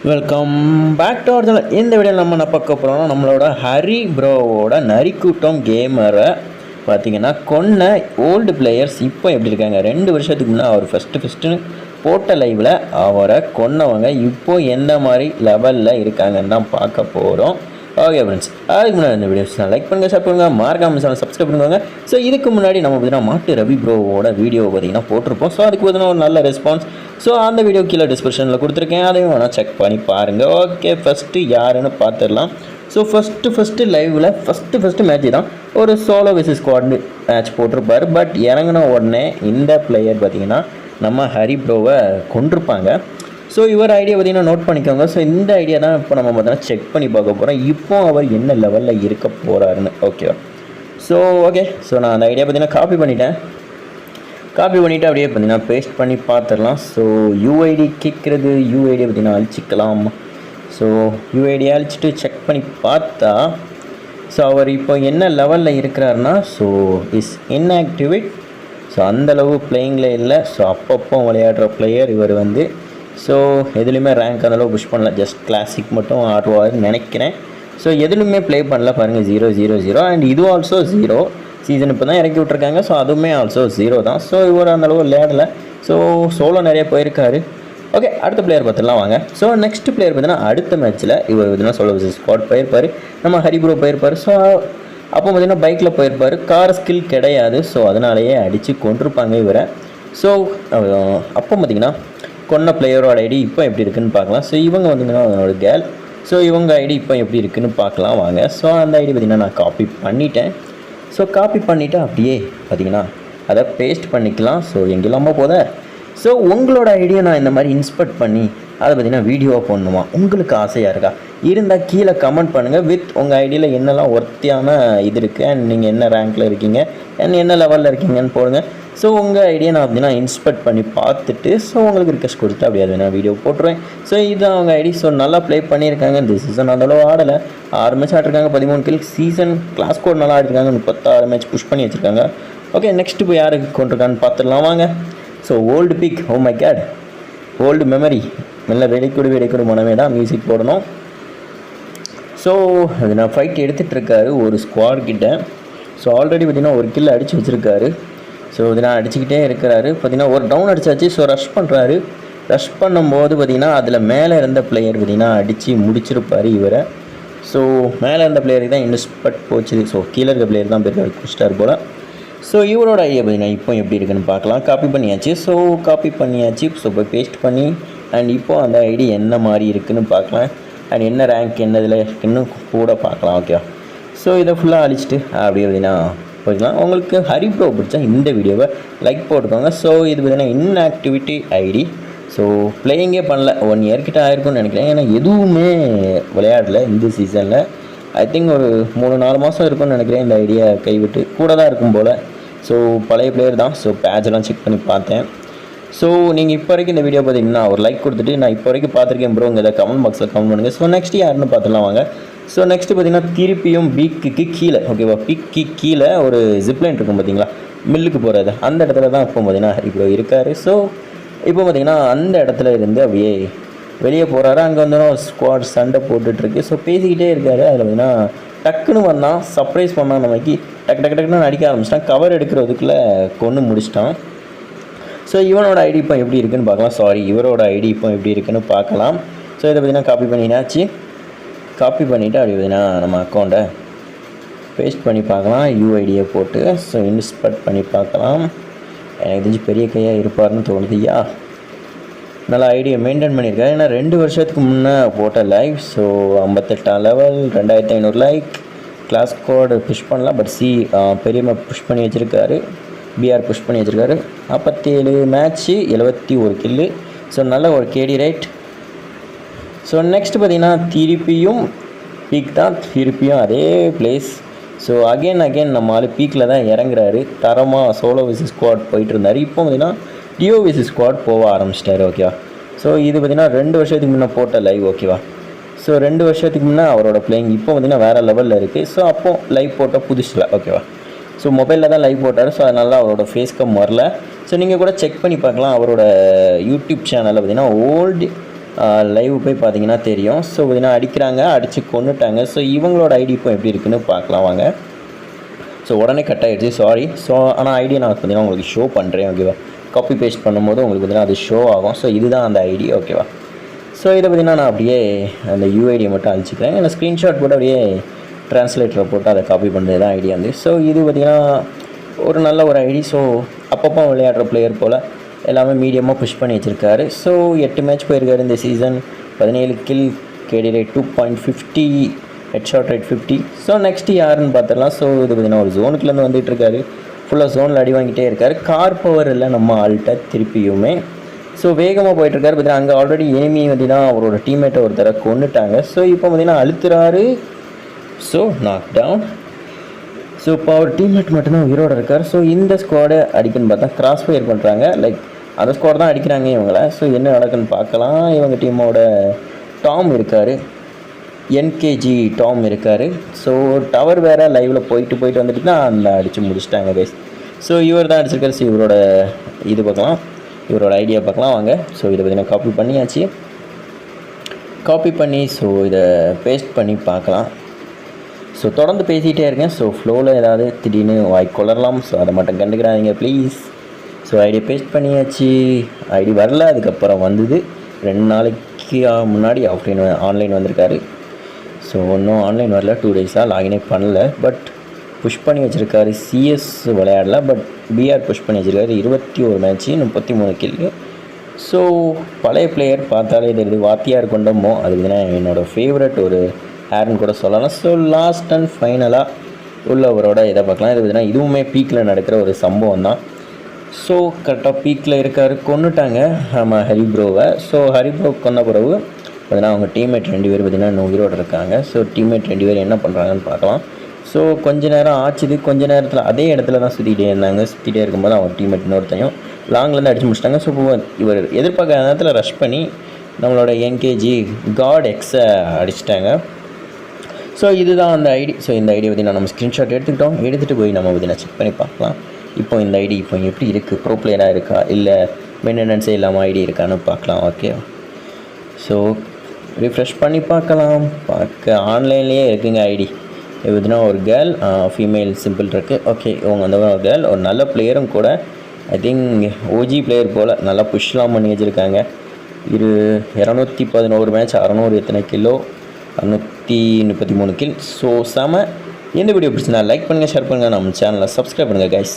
Welcome back to our channel. இந்த வீடியோவில் நம்ம என்ன பார்க்க போகிறோம்னா நம்மளோட ஹரி ப்ரோவோட நரிக்கூட்டம் கேமரை பார்த்தீங்கன்னா கொன்ன ஓல்டு பிளேயர்ஸ் இப்போ எப்படி இருக்காங்க. 2 வருஷத்துக்கு முன்னே அவர் ஃபஸ்ட்டு போட்ட லைவில் அவரை கொன்னவங்க இப்போ எந்த மாதிரி லெவலில் இருக்காங்கன்னு தான் பார்க்க போகிறோம். ஓகே ஃப்ரெண்ட்ஸ், அதுக்கு முன்னாடி இந்த வீடியோஸ் லைக் பண்ணுங்கள், ஷேர் பண்ணுங்கள், மறக்காம சேனல் சப்ஸ்கிரைப் பண்ணுவாங்க. ஸோ இதுக்கு முன்னாடி நம்ம பார்த்தீங்கன்னா மாட்டு ரவி ப்ரோவோட வீடியோ பார்த்தீங்கன்னா போட்டிருப்போம். ஸோ அதுக்கு பார்த்தீங்கன்னா ஒரு நல்ல ரெஸ்பான்ஸ். ஸோ அந்த வீடியோ கீழே டிஸ்கிரிப்ஷனில் கொடுத்துருக்கேன், அதையும் வேணால் செக் பண்ணி பாருங்கள். ஓகே, ஃபஸ்ட்டு யாருன்னு பார்த்துடலாம். ஸோ ஃபஸ்ட்டு லைவில் ஃபஸ்ட்டு மேட்ச் தான் ஒரு சோலோ வெர்சஸ் ஸ்குவாட் மேட்ச் போட்டிருப்பார். பட் இறங்கின உடனே இந்த பிளேயர் பார்த்திங்கன்னா நம்ம ஹரி ப்ரோவை கொண்டிருப்பாங்க. ஸோ இவர் ஐடியா பார்த்திங்கன்னா நோட் பண்ணிக்கோங்க. ஸோ இந்த ஐடியா தான் இப்போ நம்ம பார்த்தீங்கன்னா செக் பண்ணி பார்க்க போகிறோம். இப்போ அவர் என்ன லெவலில் இருக்க போகிறாருன்னு. ஓகேவா? ஸோ ஓகே, ஸோ நான் அந்த ஐடியா பார்த்திங்கன்னா காப்பி பண்ணிவிட்டு அப்படியே பார்த்திங்கன்னா பேஸ்ட் பண்ணி பார்த்துடலாம். ஸோ யூஐடி கேட்குறது, யூஐடியை பார்த்திங்கன்னா அழிச்சிக்கலாம். ஸோ யூஐடியை அழிச்சிட்டு செக் பண்ணி பார்த்தா ஸோ அவர் இப்போ என்ன லெவலில் இருக்கிறாருன்னா ஸோ இஸ் இன்ஆக்டிவேட். ஸோ அந்தளவு பிளேயிங்கில் இல்லை. ஸோ அப்பப்போ விளையாடுற பிளேயர் இவர் வந்து. ஸோ எதுலேயுமே ரேங்க் அந்தளவு புஷ் பண்ணல, ஜஸ்ட் கிளாசிக் மட்டும் ஆடுவார்னு நினைக்கிறேன். ஸோ எதுலையுமே ப்ளே பண்ணல பாருங்கள், 0-0-0 அண்ட் இது ஆல்சோ 0. சீசன் இப்போ தான் இறக்கி விட்ருக்காங்க. ஸோ அதுவுமே ஆல்சோ 0 தான். ஸோ இவர் அந்தளவு விளையாடலை. ஸோ சோலோ நிறைய போயிருக்காரு. ஓகே, அடுத்த பிளேயர் பார்த்துலாம் வாங்க. ஸோ நெக்ஸ்ட் பிளேயர் பார்த்தீங்கன்னா அடுத்த மேட்ச்சில் இவர் பார்த்தீங்கன்னா சோலோ வெர்சஸ் ஸ்குவாட் போயிருப்பார். நம்ம ஹரி ப்ரோ போயிருப்பார். ஸோ அப்போ பார்த்தீங்கன்னா பைக்கில் போயிருப்பார். கார் ஸ்கில் கிடையாது. ஸோ அதனாலேயே அடித்து கொண்டிருப்பாங்க இவரை. ஸோ அப்போ பார்த்திங்கன்னா கொன்ன பிளேயரோட ஐடி இப்போ எப்படி இருக்குதுன்னு பார்க்கலாம். ஸோ இவங்க வந்தீங்கன்னா அவனோட கேர்ள். ஸோ இவங்க ஐடி இப்போ எப்படி இருக்குதுன்னு பார்க்கலாம் வாங்க. ஸோ அந்த ஐடி பார்த்திங்கன்னா நான் காப்பி பண்ணிட்டேன். ஸோ காப்பி பண்ணிவிட்டு அப்படியே பார்த்திங்கன்னா அதை பேஸ்ட் பண்ணிக்கலாம். ஸோ எங்கெல்லாமோ போத. ஸோ உங்களோட ஐடியா நான் இந்த மாதிரி இன்ஸ்பெக்ட் பண்ணி அதை பார்த்திங்கன்னா வீடியோவாக போடணுமா உங்களுக்கு ஆசையாக இருக்கா? இருந்தால் கீழே கமெண்ட் பண்ணுங்கள். வித் உங்கள் ஐடியில் என்னெல்லாம் ஒர்த்தியான இது இருக்குது அண்ட் நீங்கள் என்ன ரேங்க்கில் இருக்கீங்க அண்ட் என்ன லெவலில் இருக்கீங்கன்னு போடுங்க. ஸோ உங்கள் ஐடியா நான் அப்படின்னா இன்ஸ்பெக்ட் பண்ணி பார்த்துட்டு ஸோ உங்களுக்கு ரிக்வெஸ்ட் கொடுத்து அப்படி அது வேணால் வீடியோ போட்டுருவேன். ஸோ இதுதான் அவங்க ஐடி. ஸோ நல்லா ப்ளே பண்ணியிருக்காங்க. இந்த சீசன் அந்தளவு ஆடலை. 6 மேட்ச் ஆடிருக்காங்க, 13 கில். சீசன் கிளாஸ் கோட் நல்லா ஆடிருக்காங்க, 36 மேட்ச் புஷ் பண்ணி வச்சுருக்காங்க. ஓகே, நெக்ஸ்ட்டு போய் யாருக்கு கொண்டிருக்கான்னு பார்த்துடலாம் வாங்க. So old pic, oh my cat, old memory. நல்ல வெடிக்கூடு மனமே தான் மியூசிக் போடணும். ஸோ அது நான் ஃபைட் எடுத்துகிட்ருக்காரு ஒரு ஸ்குவாட் கிட்ட. ஸோ ஆல்ரெடி பார்த்திங்கன்னா ஒரு கில் அடித்து வச்சுருக்காரு. ஸோ இது நான் அடிச்சுக்கிட்டே இருக்கிறாரு. பார்த்திங்கன்னா ஒரு டவுன் அடிச்சாச்சு. ஸோ ரஷ் பண்ணுறாரு. ரஷ் பண்ணும்போது பார்த்திங்கன்னா அதில் மேலே இருந்த பிளேயர் பார்த்திங்கன்னா அடித்து முடிச்சிருப்பார் இவரை. ஸோ மேலே இருந்த பிளேயருக்கு தான் இன்ஸ்பெக்ட் போச்சு. ஸோ கீழே இருக்க பிளேயர் தான் பேர் குடிச்சிட்டார் போல். ஸோ இவரோட ஐடியா பார்த்திங்கன்னா இப்போ எப்படி இருக்குன்னு பார்க்கலாம். காப்பி பண்ணியாச்சு. ஸோ போய் பேஸ்ட் பண்ணி அண்ட் இப்போது அந்த ஐடி என்ன மாதிரி இருக்குதுன்னு பார்க்கலாம். அண்ட் என்ன ரேங்க் என்ன இதில் இருக்குன்னு கூட பார்க்கலாம். ஓகேவா? ஸோ இதை ஃபுல்லாக அழிச்சிட்டு அப்படியே பார்த்திங்கன்னா போய்க்கலாம். உங்களுக்கு ஹரி ப்ரோ பிடிச்சா இந்த வீடியோவை லைக் போட்டுக்கோங்க. ஸோ இது பார்த்திங்கன்னா இன்ஆக்டிவிட்டி ஐடி. ஸோ பிளேயிங்கே பண்ணல, 1 இயர் கிட்ட ஆயிருக்கும்னு நினைக்கிறேன். ஏன்னா எதுவுமே விளையாடலை இந்த சீசனில். ஐ திங்க் ஒரு 3-4 மாதம் இருக்கும்னு நினைக்கிறேன் இந்த ஐடியா கைவிட்டு. கூட தான் இருக்கும் போல். ஸோ பழைய பிளேயர் தான். ஸோ பேட்செல்லாம் செக் பண்ணி பார்த்தேன். ஸோ நீங்கள் இப்போ வரைக்கும் இந்த வீடியோ பார்த்தீங்கன்னா ஒரு லைக் கொடுத்துட்டு நான் இப்போ வரைக்கும் பார்த்துருக்கேன் ப்ரோங்க இதை கமெண்ட் பாக்ஸில் கமெண்ட் பண்ணுங்கள். ஸோ நெக்ஸ்ட் யாருன்னு பார்த்துலாம் வாங்க. ஸோ நெக்ஸ்ட்டு பார்த்திங்கன்னா திருப்பியும் பீக்குக்கு கீழே, ஓகேவா, பீக்கு கீழே ஒரு ஜிப்லைன் இருக்கும் பார்த்திங்களா, மில்லுக்கு போகிறது. அந்த இடத்துல தான் இப்போ பார்த்திங்கன்னா ஹரி ப்ரோ இருக்கார். ஸோ இப்போ பார்த்திங்கன்னா அந்த இடத்துல இருந்து அப்படியே வெளியே போகிறாரு. அங்கே வந்து ஸ்குவாட் சண்டை போட்டுட்ருக்கு. ஸோ பேசிக்கிட்டே இருக்காரு. அதில் பார்த்திங்கன்னா டக்குன்னு வந்தான், சர்ப்ரைஸ் பண்ணான். நமக்கு டக்குன்னு அடிக்க ஆரம்பிச்சிட்டான். கவர் எடுக்கிறதுக்குள்ளே கொன்று முடிச்சிட்டான். ஸோ இவனோட ஐடி இப்போ எப்படி இருக்குன்னு பார்க்கலாம். இவரோட ஐடி இப்போ எப்படி இருக்குன்னு பார்க்கலாம். ஸோ இதை பார்த்திங்கன்னா காப்பி பண்ணினாச்சு. காப்பி பண்ணிவிட்டு அப்படி பார்த்திங்கன்னா நம்ம அக்கௌண்ட்டை பேஸ்ட் பண்ணி பார்க்கலாம். யூஐடியை போட்டு ஸோ இன்ஸ்பெக்ட் பண்ணி பார்க்கலாம். எனக்கு தெரிஞ்சு பெரிய கையாக இருப்பார்னு தோணுதுயா. நல்லா ஐடியா மெயின்டைன் பண்ணியிருக்காரு. ஏன்னா 2 வருஷத்துக்கு முன்னே போட்ட லைவ். ஸோ 58ஆம் level, 2500 like. Class code push பண்ணலாம். பட் பெரிய மேப் புஷ் பண்ணி வச்சுருக்காரு. பிஆர் புஷ் பண்ணி வச்சுருக்காரு. 47 மேட்ச்சு, 71 கில்லு. ஸோ நல்ல ஒரு கேடி ரைட். ஸோ நெக்ஸ்ட்டு பார்த்திங்கன்னா திருப்பியும் பீக் தான். திருப்பியும் அதே பிளேஸ். ஸோ அகெயின் நம்ம ஆள் பீக்கில் தான் இறங்குறாரு. தரமாக சோலோ வெர்சஸ் ஸ்குவாட் போயிட்டு இருந்தார். இப்போ பார்த்திங்கன்னா டியோ வெர்சஸ் ஸ்குவாட் போக ஆரம்பிச்சிட்டாரு. ஓகேவா? ஸோ இது பார்த்திங்கன்னா 2 வருஷத்துக்கு முன்னே போட்ட லைவ். ஓகேவா? ஸோ 2 வருஷத்துக்கு முன்னே அவரோட பிளேயிங் இப்போ பார்த்திங்கன்னா வேறு லெவலில் இருக்குது. ஸோ அப்போது லைவ் போட்டால் புதுசில். ஓகேவா? ஸோ மொபைலில் தான் லைவ் போட்டார். ஸோ அதனால அவரோட ஃபேஸ் கம் வரல. ஸோ நீங்கள் கூட செக் பண்ணி பார்க்கலாம். அவரோட யூடியூப் சேனலில் பார்த்திங்கன்னா ஓல்டு லைவ் போய் பார்த்தீங்கன்னா தெரியும். ஸோ பார்த்தீங்கன்னா அடிக்கிறாங்க, அடித்து கொன்னுட்டாங்க. ஸோ இவங்களோட ஐடி இப்போ எப்படி இருக்குன்னு பார்க்கலாம் வாங்க. ஸோ உடனே கட் ஆகிடுச்சு, சாரி. ஸோ ஆனால் ஐடியை நான் பார்த்தீங்கன்னா உங்களுக்கு ஷோ பண்ணுறேன், ஓகேவா. காப்பி பேஸ்ட் பண்ணும்போது உங்களுக்கு பார்த்தீங்கன்னா அது ஷோ ஆகும். ஸோ இதுதான் அந்த ஐடி, ஓகேவா. ஸோ இதை பார்த்தீங்கன்னா நான் அப்படியே அந்த யூஐடியை மட்டும் அழிச்சிக்கிறேன். ஏன்னா ஸ்க்ரீன்ஷாட் போட்டு அப்படியே ட்ரான்ஸ்லேட்டரை போட்டு அதை காப்பி பண்ணுறது தான் ஐடியா வந்து. ஸோ இது பார்த்திங்கன்னா ஒரு நல்ல ஒரு ஐடி. ஸோ அப்பப்போ விளையாடுற பிளேயர் போல் எல்லாமே மீடியமாக புஷ் பண்ணி வச்சுருக்காரு. ஸோ 8 மேட்ச் போயிருக்காரு இந்த season. 17 kill, KD rate 2.50, headshot rate 50. So next யாருன்னு பார்த்துடலாம். ஸோ இது பார்த்திங்கன்னா ஒரு ஜோனுக்குலேருந்து வந்துட்டு இருக்காரு. ஃபுல்லாக ஜோனில் அடி வாங்கிட்டே இருக்கார். கார் பவர் இல்லை நம்ம ஆள்கிட்ட திருப்பியுமே. ஸோ வேகமாக போயிட்டுருக்காரு. பார்த்தீங்கன்னா அங்கே ஆல்ரெடி எனிமி பார்த்தீங்கன்னா அவரோட டீம்மேட்டை ஒரு தடவை கொண்டுட்டாங்க. ஸோ இப்போ பார்த்தீங்கன்னா அழுத்துறாரு. So knock down. ஸோ இப்போ அவர் டீம்மேட் மட்டும்தான் உயிரோடு இருக்கார். ஸோ இந்த ஸ்குவாடை அடிக்குன்னு பார்த்தா கிராஸ் ஃபயர் பண்ணுறாங்க. லைக் அந்த ஸ்குவாட் தான் அடிக்கிறாங்க இவங்களை. ஸோ என்ன நடக்குன்னு பார்க்கலாம். இவங்க டீமோட டாம் இருக்கார், என்கேஜி டாம் இருக்கார். ஸோ டவர் வேறு லைவில் போயிட்டு வந்துட்டு தான் அந்த அடித்து முடிச்சிட்டாங்க கைஸ். ஸோ இவர் தான் அடிச்சிருக்காரு. ஸோ இவரோட இது பார்க்கலாம், இவரோட ஐடியா பார்க்கலாம் வாங்க. ஸோ இதை பார்த்தீங்கன்னா காப்பி பண்ணியாச்சு. காப்பி பண்ணி ஸோ இதை பேஸ்ட் பண்ணி பார்க்கலாம். ஸோ தொடர்ந்து பேசிகிட்டே இருக்கேன். ஸோ ஃப்ளோவில் ஏதாவது திடீர்னு வாய் கொள்ளலாம். ஸோ அதை மட்டும் கண்டுக்கிறாதீங்க ப்ளீஸ். ஸோ ஐடி பேஸ்ட் பண்ணியாச்சு. ஐடி வரல, அதுக்கப்புறம் வந்தது. 2 நாளைக்கு முன்னாடி ஆஃப்லைன் ஆன்லைன் வந்திருக்காரு. ஸோ ஒன்றும் ஆன்லைன் வரல, 2 டேஸாக லாகினே பண்ணல. பட் புஷ் பண்ணி வச்சுருக்காரு. சிஎஸ் விளையாடல, பட் பிஆர் புஷ் பண்ணி வச்சுருக்காரு. 21 மேட்ச்சு, 33 கில்லு. ஸோ பழைய பிளேயர் பார்த்தாலே தெரியுது, வாத்தியார் கொண்டமோ. அது பார்த்தீங்கன்னா என்னோடய ஃபேவரட் ஒரு ஹேர்னு கூட சொல்லலாம். ஸோ லாஸ்ட் அண்ட் ஃபைனலாக உள்ளவரோட இதை பார்க்கலாம். இது பார்த்தீங்கன்னா இதுவுமே பீக்கில் நடக்கிற ஒரு சம்பவம் தான். ஸோ கரெக்டாக பீக்கில் இருக்கார், கொண்டுட்டாங்க நம்ம ஹரிப்ரோவை. ஸோ ஹரிப்ரோ கொன்ன பிறகு பார்த்தீங்கன்னா அவங்க டீம்மேட் 2 பேர் பார்த்தீங்கன்னா இன்னும் உயிரோடு இருக்காங்க. ஸோ டீம்மேட் 2 பேர் என்ன பண்ணுறாங்கன்னு பார்க்கலாம். ஸோ கொஞ்ச நேரம் ஆச்சுது. கொஞ்ச நேரத்தில் அதே இடத்துல தான் சுற்றிக்கிட்டே இருந்தாங்க. சுற்றிட்டே இருக்கும்போது அவங்க டீம்மேட் இன்னொருத்தையும் லாங்லேருந்து அடித்து முடிச்சிட்டாங்க. ஸோ இப்போ இவர் எதிர்பார்க்காத நேரத்தில் ரஷ் பண்ணி நம்மளோட என்கேஜி காட் எக்ஸை அடிச்சிட்டாங்க. ஸோ இதுதான் அந்த ஐடி. ஸோ இந்த ஐடியை பற்றி நம்ம ஸ்க்ரீன்ஷாட் எடுத்துகிட்டு போய் நம்ம பற்றி செக் பண்ணி பார்க்கலாம். இப்போ இந்த ஐடி இப்போ எப்படி இருக்குது, ப்ரோ பிளேயராக இருக்கா இல்லை மெயின்டெனன்ஸே இல்லாமல் ஐடி இருக்கான்னு பார்க்கலாம். ஓகே, ஸோ ரிஃப்ரெஷ் பண்ணி பார்க்கலாம். ஆன்லைன்லேயே இருக்குங்க ஐடி. எப்படின்னா ஒரு கேர்ள், ஃபீமேல் சிம்பிள் இருக்குது. ஓகே, இவங்க அந்த ஒரு கேர்ள், ஒரு நல்ல பிளேயரும் கூட. ஐ திங்க் ஓஜி பிளேயர் போல் நல்லா புஷ்லாம் பண்ணி வச்சுருக்காங்க. 211 மேட்ச், 600 எத்தனை கிலோ, 633 கில். ஸோ செம. இந்த வீடியோ பிடிச்சிருந்தா லைக் பண்ணுங்கள், ஷேர் பண்ணுங்கள், நம்ம சேனலை சப்ஸ்கிரைப் பண்ணுங்கள் கைஸ்.